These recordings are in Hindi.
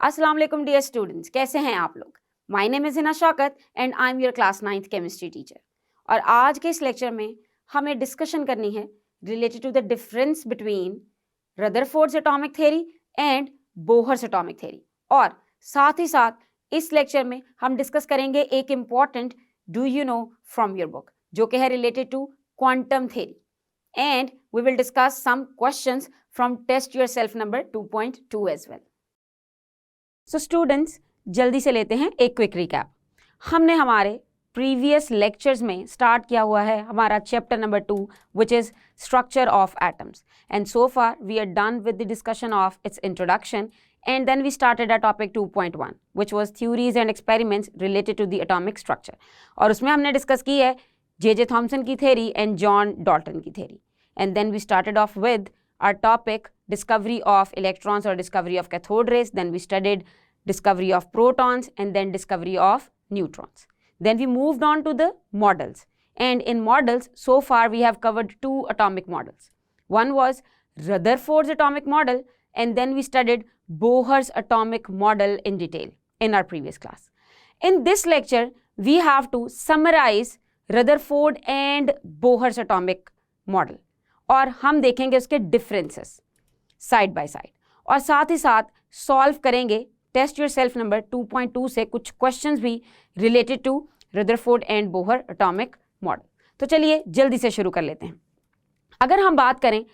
अस्सलाम वालेकुम डियर स्टूडेंट्स, कैसे हैं आप लोग। My name is Hina Shaukat and I am your class 9th chemistry teacher. और आज के इस लेक्चर में हमें डिस्कशन करनी है related to the difference between Rutherford's atomic theory and Bohr's atomic theory. और साथ ही साथ इस लेक्चर में हम डिस्कस करेंगे एक important do you know from your book, जो कि है related to quantum theory, and we will discuss some questions from test yourself number 2.2 as well. So students, जल्दी से लेते हैं एक क्विक रिकैप। हमने हमारे प्रीवियस लेक्चर्स में स्टार्ट किया हुआ है हमारा chapter number 2 which is structure of atoms, and so far we are done with the discussion of its introduction, and then we started at topic 2.1 which was theories and experiments related to the atomic structure। और उसमें हमने डिस्कस की है जे थॉमसन की थ्योरी एंड जॉन डॉल्टन की theory, and then we started off with our topic discovery of electrons or discovery of cathode rays, then we studied discovery of protons and then discovery of neutrons. Then we moved on to the models, and in models so far we have covered 2 atomic models. One was Rutherford's atomic model, and then we studied Bohr's atomic model in detail in our previous class. In this lecture we have to summarize Rutherford and Bohr's atomic model, और हम देखेंगे उसके डिफरेंसेस साइड बाय साइड, और साथ ही साथ सॉल्व करेंगे टेस्ट योरसेल्फ नंबर 2.2 से कुछ क्वेश्चंस भी related to Rutherford and Bohr atomic model. तो चलिए जल्दी से शुरू कर लेते हैं। अगर हम बात करें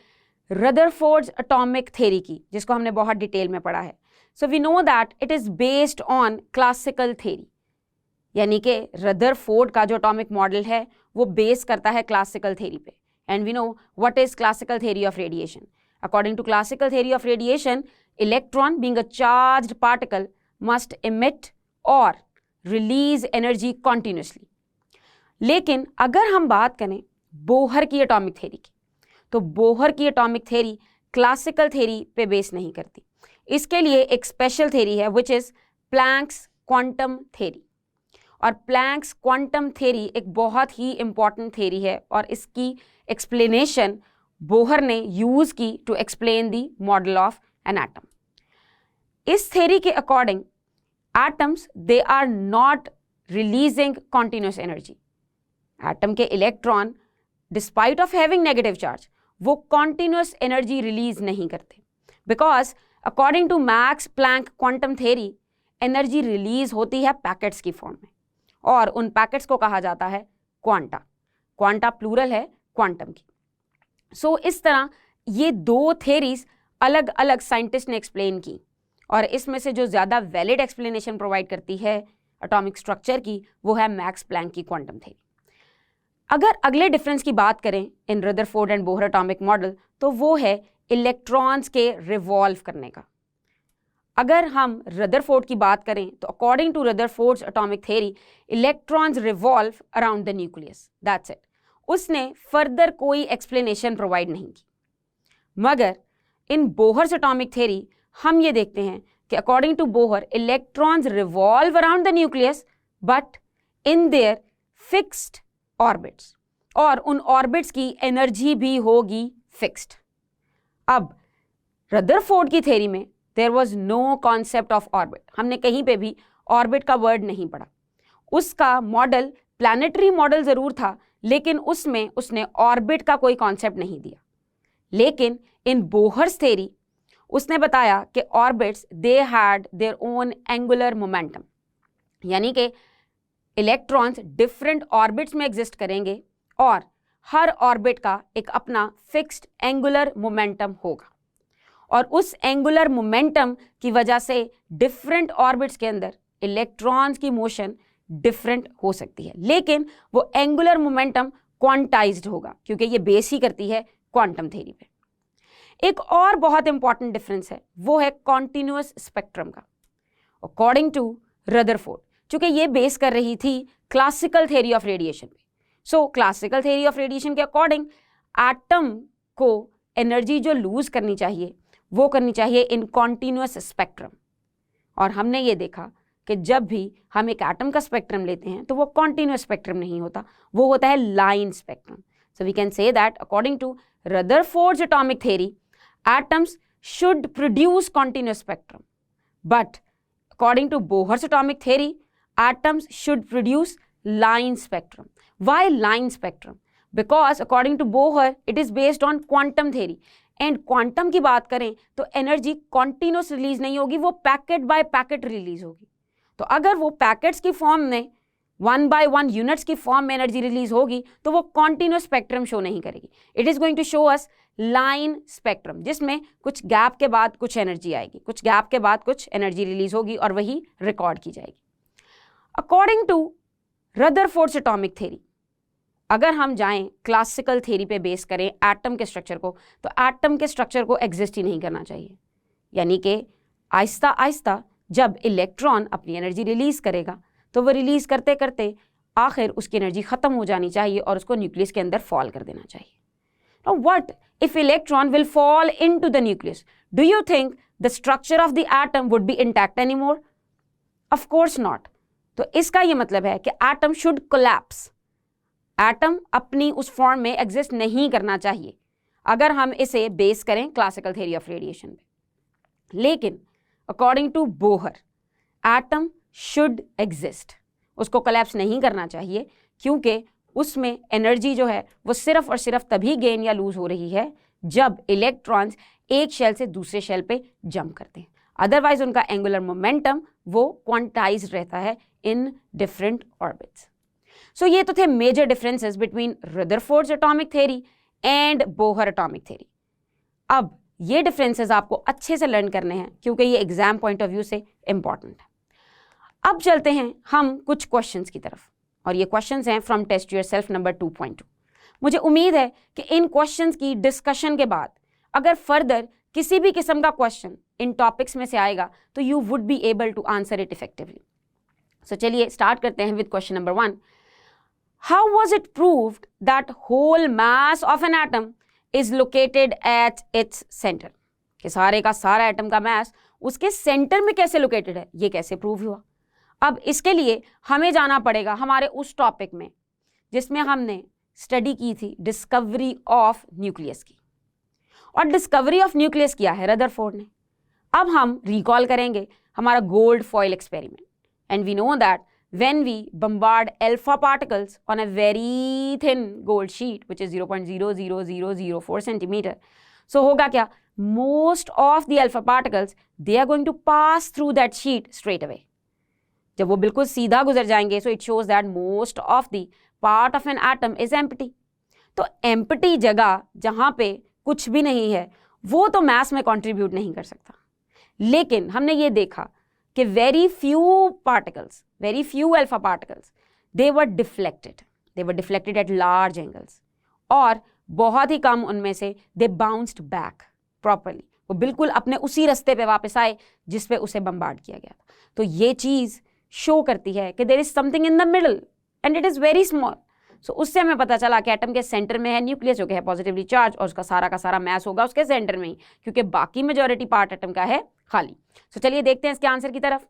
रदरफोर्ड्स एटॉमिक थ्योरी की, जिसको हमने बहुत डिटेल में पढ़ा है, so we know that it is based on classical theory, यानी कि रदरफोर्ड का जो एटॉमिक मॉडल है वो बेस करता है क्लासिकल थ्योरी पे। And we know what is classical theory of radiation. According to classical theory of radiation, electron being a charged particle must emit or release energy continuously. लेकिन अगर हम बात करें बोहर की एटॉमिक थ्योरी की, तो बोहर की एटॉमिक थ्योरी क्लासिकल थ्योरी पे बेस नहीं करती। इसके लिए एक स्पेशल थ्योरी है which is Planck's quantum theory. और प्लैंक्स क्वांटम थ्योरी एक बहुत ही इंपॉर्टेंट थ्योरी है, और इसकी एक्सप्लेनेशन बोहर ने यूज की to explain the model of an atom. इस थ्योरी के according atoms they are not releasing continuous energy. Atom के electron despite of having negative charge वो कॉन्टिन्यूस एनर्जी रिलीज नहीं करते, because according to Max Planck quantum theory energy release होती है पैकेट्स की फॉर्म में, और उन पैकेट्स को कहा जाता है क्वांटा। क्वांटा प्लूरल है क्वांटम की। सो इस तरह ये 2 थ्योरीज अलग अलग साइंटिस्ट ने एक्सप्लेन की, और इसमें से जो ज़्यादा वैलिड एक्सप्लेनेशन प्रोवाइड करती है एटॉमिक स्ट्रक्चर की वो है मैक्स प्लैंक की क्वांटम थ्योरी। अगर अगले डिफरेंस की बात करें in Rutherford and Bohr atomic model, तो वो है इलेक्ट्रॉन्स के रिवॉल्व करने का। अगर हम रदरफोर्ड की बात करें तो according to Rutherford's atomic theory electrons revolve around the nucleus, that's it. उसने फर्दर कोई एक्सप्लेनेशन प्रोवाइड नहीं की। मगर इन बोहर्स एटॉमिक थ्योरी हम ये देखते हैं कि according to Bohr electrons revolve around the nucleus but in their fixed orbits, और उन ऑर्बिट्स की एनर्जी भी होगी फिक्स्ड। अब रदरफोर्ड की थ्योरी में there was no concept of orbit, हमने कहीं पे भी ऑर्बिट का वर्ड नहीं पढ़ा। उसका मॉडल प्लैनेटरी मॉडल ज़रूर था, लेकिन उसमें उसने ऑर्बिट का कोई कॉन्सेप्ट नहीं दिया। लेकिन इन बोहर्स थ्योरी उसने बताया कि orbits they had their own angular momentum, यानी कि इलेक्ट्रॉन्स डिफरेंट ऑर्बिट्स में एग्जिस्ट करेंगे और हर ऑर्बिट का एक अपना फिक्स्ड एंगुलर मोमेंटम होगा, और उस एंगुलर मोमेंटम की वजह से डिफरेंट ऑर्बिट्स के अंदर इलेक्ट्रॉन्स की मोशन डिफरेंट हो सकती है, लेकिन वो एंगुलर मोमेंटम क्वांटाइज्ड होगा, क्योंकि ये बेस ही करती है क्वांटम थ्योरी पे। एक और बहुत इंपॉर्टेंट डिफरेंस है, वो है कॉन्टिन्यूअस स्पेक्ट्रम का। अकॉर्डिंग टू रदरफोर्ड, चूंकि ये बेस कर रही थी क्लासिकल थ्योरी ऑफ रेडिएशन पे, सो क्लासिकल थ्योरी ऑफ रेडिएशन के अकॉर्डिंग एटम को एनर्जी जो लूज करनी चाहिए वो करनी चाहिए इन कॉन्टिन्यूअस स्पेक्ट्रम। और हमने ये देखा कि जब भी हम एक एटम का स्पेक्ट्रम लेते हैं तो वो कॉन्टिन्यूअस स्पेक्ट्रम नहीं होता, वो होता है line spectrum. So we can say that according to Rutherford's atomic theory, atoms should produce continuous spectrum, but according to Bohr's atomic theory, atoms should produce line spectrum. Why line spectrum? Because according to Bohr, it is based on quantum theory. And quantum की बात करें तो एनर्जी कॉन्टिन्यूस रिलीज नहीं होगी, वो पैकेट बाय पैकेट रिलीज होगी. तो अगर वो पैकेट्स की फॉर्म में 1 by 1 यूनिट्स की फॉर्म में एनर्जी रिलीज होगी तो वो कॉन्टिन्यूस स्पेक्ट्रम शो नहीं करेगी. It is going to show us line spectrum, जिसमें कुछ गैप के बाद कुछ एनर्जी आएगी, कुछ गैप के बाद कुछ एनर्जी रिलीज होगी और वही रिकॉर्ड की जाएगी. According to Rutherford's atomic theory, अगर हम जाएं क्लासिकल थ्योरी पे बेस करें एटम के स्ट्रक्चर को, तो एटम के स्ट्रक्चर को एग्जिस्ट ही नहीं करना चाहिए. यानी कि आहिस्ता आहिस्ता जब इलेक्ट्रॉन अपनी एनर्जी रिलीज करेगा तो वो रिलीज करते करते आखिर उसकी एनर्जी खत्म हो जानी चाहिए और उसको न्यूक्लियस के अंदर फॉल कर देना चाहिए. Now what if electron will fall into the nucleus? Do you think the structure of the atom would be intact anymore? Of course not. तो इसका ये मतलब है कि atom should collapse. एटम अपनी उस फॉर्म में एग्जिस्ट नहीं करना चाहिए अगर हम इसे बेस करें क्लासिकल थ्योरी ऑफ रेडिएशन पे. लेकिन according to Bohr, atom should exist, उसको कोलैप्स नहीं करना चाहिए क्योंकि उसमें एनर्जी जो है वो सिर्फ और सिर्फ तभी गेन या लूज हो रही है जब इलेक्ट्रॉन्स एक शेल से दूसरे शेल पे जंप करते हैं. अदरवाइज उनका एंगुलर मोमेंटम वो क्वांटाइज्ड रहता है इन डिफरेंट ऑर्बिट्स. सो ये तो थे major differences between Rutherford's atomic theory and Bohr atomic theory. अब ये डिफरेंसेस आपको अच्छे से लर्न करने हैं क्योंकि ये एग्जाम पॉइंट ऑफ व्यू से इंपॉर्टेंट है. अब चलते हैं हम कुछ क्वेश्चंस की तरफ और ये क्वेश्चंस हैं फ्रॉम टेस्ट योरसेल्फ नंबर 2.2. मुझे उम्मीद है कि इन क्वेश्चंस की डिस्कशन के बाद अगर फर्दर किसी भी किस्म का क्वेश्चन इन टॉपिक्स में से आएगा तो you would be able to answer it effectively. So चलिए स्टार्ट करते हैं with question number 1. How was it proved that whole mass of an atom is located at its center? कि सारे का सारा एटम का मास उसके सेंटर में कैसे लोकेटेड है, ये कैसे प्रूव हुआ? अब इसके लिए हमें जाना पड़ेगा हमारे उस टॉपिक में जिसमें हमने स्टडी की थी डिस्कवरी ऑफ न्यूक्लियस की. और डिस्कवरी ऑफ न्यूक्लियस किया है रदरफोर्ड ने. अब हम रिकॉल करेंगे हमारा gold foil experiment and we know that when we bombard alpha particles on a very thin gold sheet which is 0.00004 centimeter, so होगा क्या, most of the alpha particles they are going to pass through that sheet straight away. जब वो बिल्कुल सीधा गुजर जाएंगे so it shows that most of the part of an atom is empty. तो empty जगह जहाँ पे कुछ भी नहीं है वो तो mass में contribute नहीं कर सकता. लेकिन हमने ये देखा कि very few alpha particles they were deflected at large angles और बहुत ही कम उनमें से they bounced back properly, वो बिल्कुल अपने उसी रास्ते पे वापस आए जिस पे उसे बम्बार्ड किया गया था. तो ये चीज़ शो करती है कि there is something in the middle and it is very small. सो उससे हमें पता चला कि एटम के सेंटर में है न्यूक्लियस जो कि है पॉजिटिवली चार्ज और उसका सारा का सारा मैस होगा उसके सेंटर में ही क्योंकि बाकी मेजॉरिटी पार्ट एटम का है खाली. सो चलिए देखते हैं इसके आंसर की तरफ.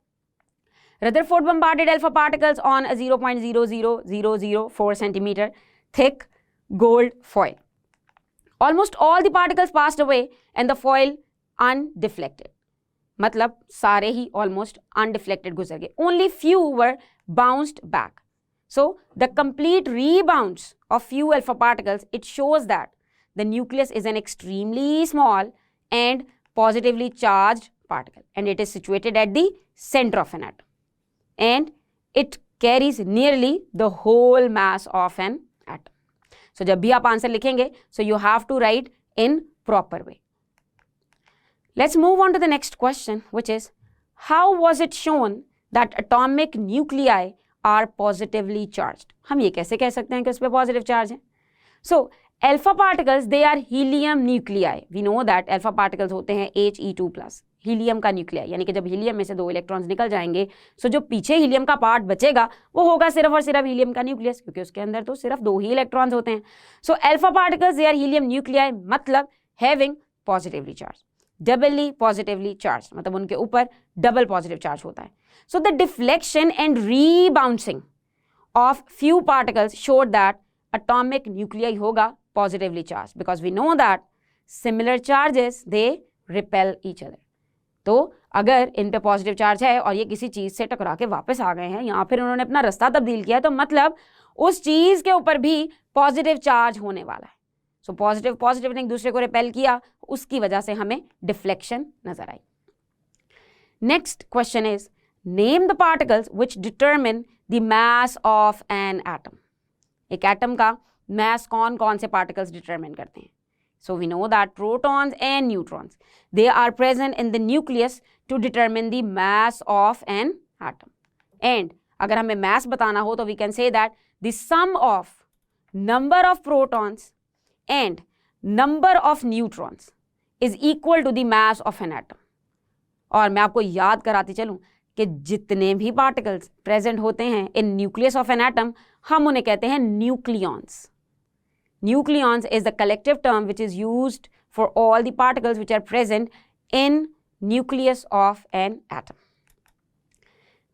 Rutherford bombarded alpha particles on a 0.00004 centimeter thick gold foil. Almost all the particles passed away and the foil undeflected. मतलब सारे ही almost undeflected गुजर गए. Only few were bounced back. So the complete rebounds of few alpha particles, it shows that the nucleus is an extremely small and positively charged particle and it is situated at the center of an atom. And it carries nearly the whole mass of an atom. So जब भी आप आंसर लिखेंगे so you have to write in proper way. Let's move on to the next question which is how was it shown that atomic nuclei are positively charged? हम ये कैसे कह सकते हैं कि उस पर पॉजिटिव चार्ज है? So alpha particles they are helium nuclei. We know that alpha particles होते हैं He2+. हीलियम का न्यूक्लियाई यानी कि जब हीलियम में से 2 इलेक्ट्रॉन्स निकल जाएंगे सो जो पीछे हीलियम का पार्ट बचेगा वो होगा सिर्फ और सिर्फ हीलियम का न्यूक्लियस क्योंकि उसके अंदर तो सिर्फ 2 ही इलेक्ट्रॉन्स होते हैं. So alpha particles they are helium nuclei मतलब having positively charge, doubly positively charge मतलब उनके ऊपर डबल पॉजिटिव चार्ज होता है. So the deflection and rebouncing of few particles showed that atomic nuclei होगा positively charge because we know that similar charges they repel each other. तो अगर इन पे पॉजिटिव चार्ज है और ये किसी चीज से टकरा के वापस आ गए हैं या फिर उन्होंने अपना रास्ता तब्दील किया है, तो मतलब उस चीज के ऊपर भी पॉजिटिव चार्ज होने वाला है। सो पॉजिटिव पॉजिटिव ने एक दूसरे को रिपेल किया, उसकी वजह से हमें डिफ्लेक्शन नजर आई। Next question is name the particles which determine the mass of an atom. एक एटम का मास कौन कौन से पार्टिकल्स डिटरमिन करते हैं? So we know that protons and neutrons, they are present in the nucleus to determine the mass of an atom. And अगर हमें mass बताना हो तो we can say that the sum of number of protons and number of neutrons is equal to the mass of an atom. और मैं आपको याद कराती चलूँ कि जितने भी particles present होते हैं in nucleus of an atom, हम उन्हें कहते हैं nucleons. Nucleons is the collective term which is used for all the particles which are present in nucleus of an atom.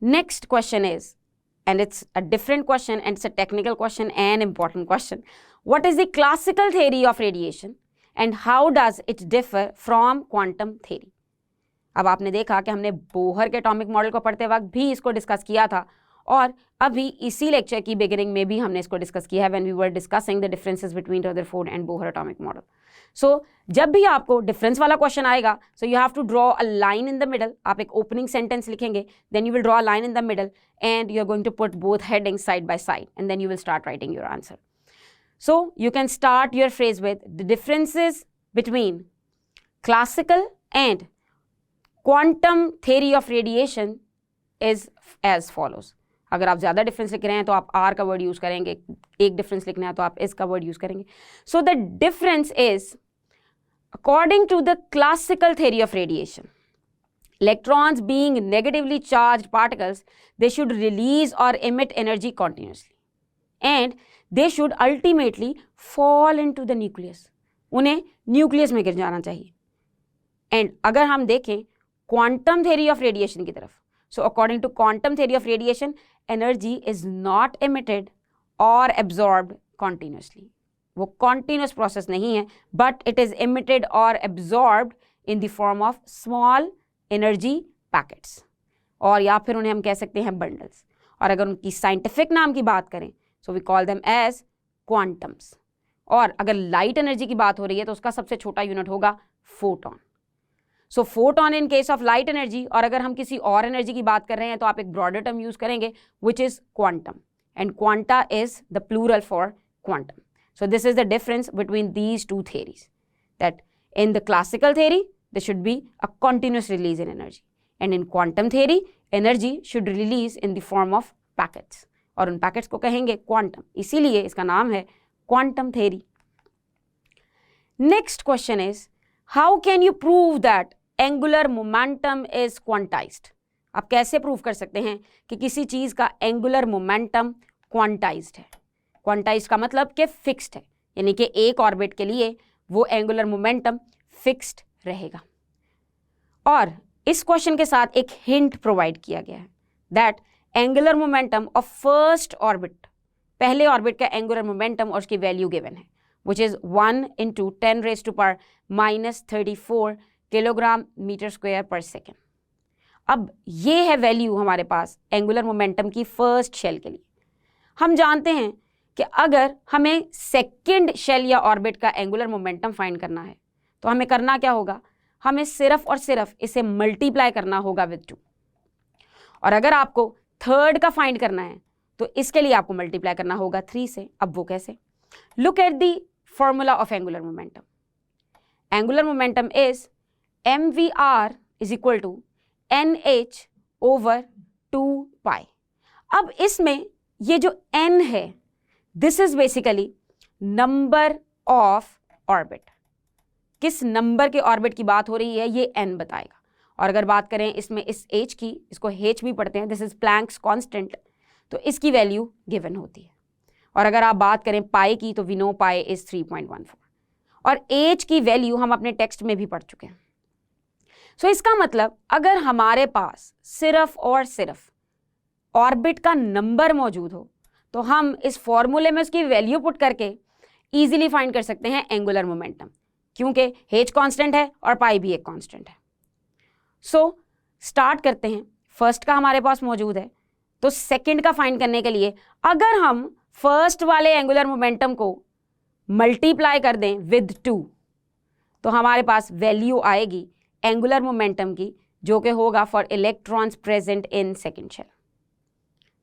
Next question is, and it's a different question and it's a technical question and important question. What is the classical theory of radiation and how does it differ from quantum theory? अब आपने देखा कि हमने बोहर के एटॉमिक मॉडल को पढ़ते वक्त भी इसको डिस्कस किया था और अभी इसी लेक्चर की बिगिनिंग में भी हमने इसको डिस्कस किया है when we were discussing the differences between Rutherford and Bohr atomic model. So जब भी आपको डिफरेंस वाला क्वेश्चन आएगा, so you have to draw a line in the middle. आप एक ओपनिंग सेंटेंस लिखेंगे, then you will draw a line in the middle and you are going to put both headings side by side and then you will start writing your answer. So you can start your phrase with the differences between classical and quantum theory of radiation is as follows. अगर आप ज़्यादा डिफरेंस लिख रहे हैं तो आप आर का वर्ड यूज़ करेंगे, एक डिफरेंस लिखना है तो आप इस का वर्ड यूज़ करेंगे। So the difference is according to the classical theory of radiation, electrons being negatively charged particles, they should release or emit energy continuously and they should ultimately fall into the nucleus. उन्हें न्यूक्लियस में गिर जाना चाहिए। एंड अगर हम देखें क्वांटम थ्योरी ऑफ रेडिएशन की तरफ, so according to quantum theory of radiation, energy is not emitted or absorbed continuously. वो continuous process नहीं है, but it is emitted or absorbed in the form of small energy packets. और या फिर उन्हें हम कह सकते हैं bundles. और अगर उनकी scientific नाम की बात करें, so we call them as quantums. और अगर light energy की बात हो रही है तो उसका सबसे छोटा यूनिट होगा photon. So photon in case of light energy, और अगर हम किसी और एनर्जी की बात कर रहे हैं तो आप एक ब्रॉडर टर्म यूज करेंगे which is quantum, and quanta is the plural for quantum. So this is the difference between these two theories, that in the classical theory there should be a continuous release in energy, and in quantum theory energy should release in the form of packets, और उन पैकेट्स को कहेंगे क्वांटम, इसीलिए इसका नाम है quantum theory. Next question is how can you prove that angular momentum is quantized. आप कैसे प्रूव कर सकते हैं कि किसी चीज़ का एंगुलर मोमेंटम क्वांटाइज्ड है. क्वांटाइज्ड का मतलब कि फिक्स्ड है, यानी कि एक ऑर्बिट के लिए वो एंगुलर मोमेंटम फिक्स्ड रहेगा. और इस क्वेश्चन के साथ एक हिंट प्रोवाइड किया गया है that angular momentum of first orbit, पहले ऑर्बिट का एंगुलर मोमेंटम और उसकी वैल्यू गिवन है which is 1 into 10 raised to power minus 34 kilogram metre square per second. अब ये है वैल्यू हमारे पास एंगुलर मोमेंटम की फर्स्ट शेल के लिए. हम जानते हैं कि अगर हमें सेकेंड शेल या ऑर्बिट का एंगुलर मोमेंटम फाइंड करना है तो हमें करना क्या होगा, हमें सिर्फ और सिर्फ इसे मल्टीप्लाई करना होगा विद 2. और अगर आपको थर्ड का फाइंड करना है तो इसके लिए आपको मल्टीप्लाई करना होगा 3 से. अब वो कैसे? Look at the formula of angular momentum. Angular momentum is mvr is equal to nh over 2 pi. अब इसमें ये जो n है, this is basically number of orbit. किस नंबर के ऑर्बिट की बात हो रही है ये n बताएगा. और अगर बात करें इसमें इस h की, इसको h भी पढ़ते हैं, this is Planck's constant, तो इसकी वैल्यू गिवन होती है. और अगर आप बात करें पाई की तो वी नो पाई इज 3.14 और एच की वैल्यू हम अपने टेक्स्ट में भी पढ़ चुके हैं. सो इसका मतलब अगर हमारे पास सिर्फ और सिर्फ ऑर्बिट का नंबर मौजूद हो तो हम इस फॉर्मूले में उसकी वैल्यू पुट करके इजीली फाइंड कर सकते हैं एंगुलर मोमेंटम, क्योंकि एच कांस्टेंट है और पाई भी एक कांस्टेंट है. सो स्टार्ट करते हैं। फर्स्ट का हमारे पास मौजूद है, तो सेकंड का फाइंड करने के लिए अगर हम फर्स्ट वाले एंगुलर मोमेंटम को मल्टीप्लाई कर दें विद 2, तो हमारे पास वैल्यू आएगी एंगुलर मोमेंटम की, जो कि होगा for electrons present in second shell.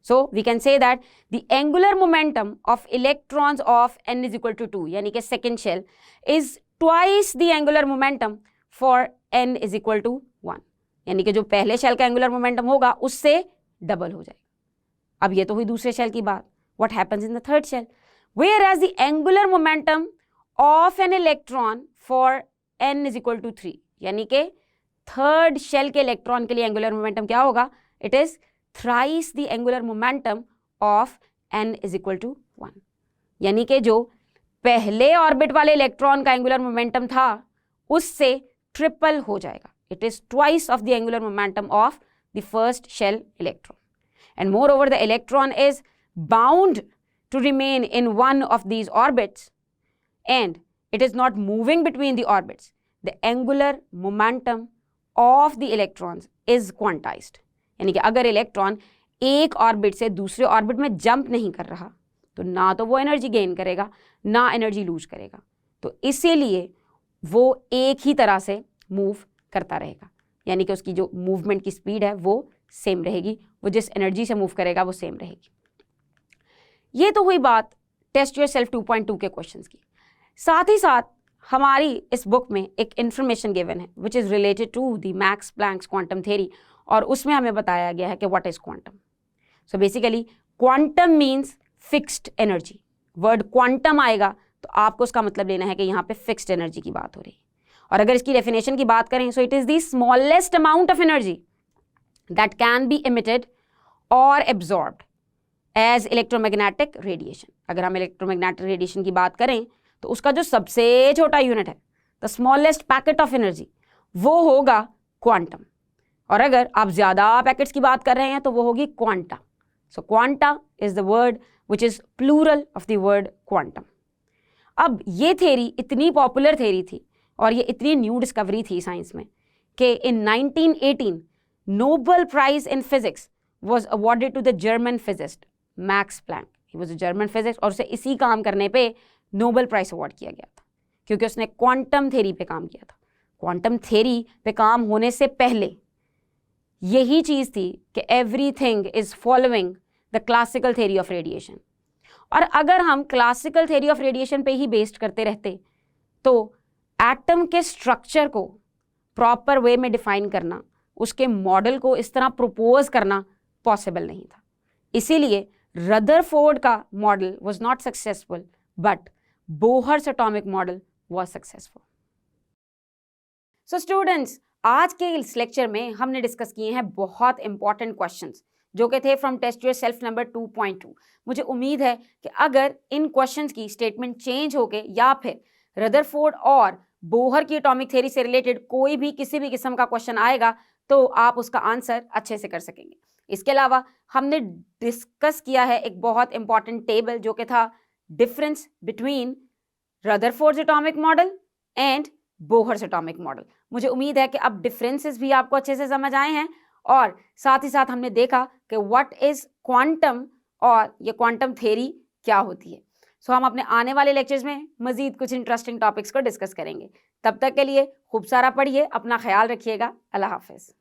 So we can say that the angular momentum of electrons of n is equal to 2, यानी कि second shell is twice the angular momentum for n is equal to 1, यानी कि जो पहले शेल का angular momentum होगा उससे डबल हो जाएगा. अब ये तो हुई दूसरे शेल की बात. What happens in the third shell? Whereas the angular momentum of an electron for n is equal to 3, यानी कि थर्ड शेल के इलेक्ट्रॉन के लिए एंगुलर मोमेंटम क्या होगा? It is thrice the angular momentum of n is equal to 1, यानी कि जो पहले ऑर्बिट वाले इलेक्ट्रॉन का एंगुलर मोमेंटम था उससे ट्रिपल हो जाएगा. It is twice of the angular momentum of the first shell electron. And moreover the electron is bound to remain in one of these orbits and it is not moving between the orbits. The angular momentum of the electrons is quantized. यानी कि अगर इलेक्ट्रॉन एक ऑर्बिट से दूसरे ऑर्बिट में जंप नहीं कर रहा तो ना तो वो एनर्जी गेन करेगा ना एनर्जी लूज करेगा, तो इसीलिए वो एक ही तरह से मूव करता रहेगा, यानी कि उसकी जो मूवमेंट की स्पीड है वो सेम रहेगी, वो जिस एनर्जी से मूव करेगा वो सेम रहेगी. ये तो हुई बात टेस्ट योरसेल्फ 2.2 के क्वेश्चंस की. साथ ही साथ हमारी इस बुक में एक इन्फॉर्मेशन गिवन है which is related to the Max Planck's quantum theory, और उसमें हमें बताया गया है कि what is quantum. So basically quantum means fixed energy. Word quantum आएगा तो आपको उसका मतलब लेना है कि यहाँ पे फिक्स्ड एनर्जी की बात हो रही है. और अगर इसकी डेफिनेशन की बात करें so it is the smallest amount of energy that can be emitted और एब्जॉर्ब्ड एज इलेक्ट्रोमैग्नेटिक रेडिएशन. अगर हम इलेक्ट्रोमैग्नेटिक रेडिएशन की बात करें तो उसका जो सबसे छोटा यूनिट है, the smallest packet of energy, वो होगा क्वांटम. और अगर आप ज़्यादा पैकेट्स की बात कर रहे हैं तो वो होगी quanta. So quanta is the word which is plural of the word quantum. अब ये थ्योरी इतनी पॉपुलर थ्योरी थी और ये इतनी न्यू डिस्कवरी थी साइंस में कि in 1918 Nobel prize in physics was awarded to the German physicist Max Planck. He was a German physics और उसे इसी काम करने पे नोबेल प्राइज अवार्ड किया गया था क्योंकि उसने क्वांटम थ्योरी पे काम किया था. क्वांटम थ्योरी पे काम होने से पहले यही चीज़ थी कि everything is following the classical theory of radiation. और अगर हम क्लासिकल थ्योरी ऑफ रेडिएशन पे ही बेस्ड करते रहते तो एटम के स्ट्रक्चर को प्रॉपर वे में डिफाइन करना, उसके मॉडल को इस तरह प्रपोज करना पॉसिबल नहीं था. इसीलिए रदरफोर्ड का model was not successful but Bohr's atomic model was successful. So students, आज के इस लेक्चर में हमने डिस्कस किए हैं बहुत इंपॉर्टेंट क्वेश्चंस जो कि थे फ्रॉम टेस्ट योरसेल्फ नंबर 2.2. मुझे उम्मीद है कि अगर इन क्वेश्चंस की स्टेटमेंट चेंज होके या फिर रदरफोर्ड और बोहर की एटॉमिक थ्योरी से रिलेटेड कोई भी किसी भी किस्म का क्वेश्चन आएगा तो आप उसका आंसर अच्छे से कर सकेंगे. इसके अलावा हमने डिस्कस किया है एक बहुत इंपॉर्टेंट टेबल जो कि था difference between Rutherford's atomic model and Bohr's atomic model. मुझे उम्मीद है कि अब डिफरेंसेस भी आपको अच्छे से समझ आए हैं और साथ ही साथ हमने देखा कि व्हाट इज क्वांटम और ये क्वांटम थ्योरी क्या होती है. सो हम अपने आने वाले लेक्चर्स में मजीद कुछ इंटरेस्टिंग टॉपिक्स को डिस्कस करेंगे. तब तक के लिए खूब सारा पढ़िए, अपना ख्याल रखिएगा. अल्लाह हाफिज़.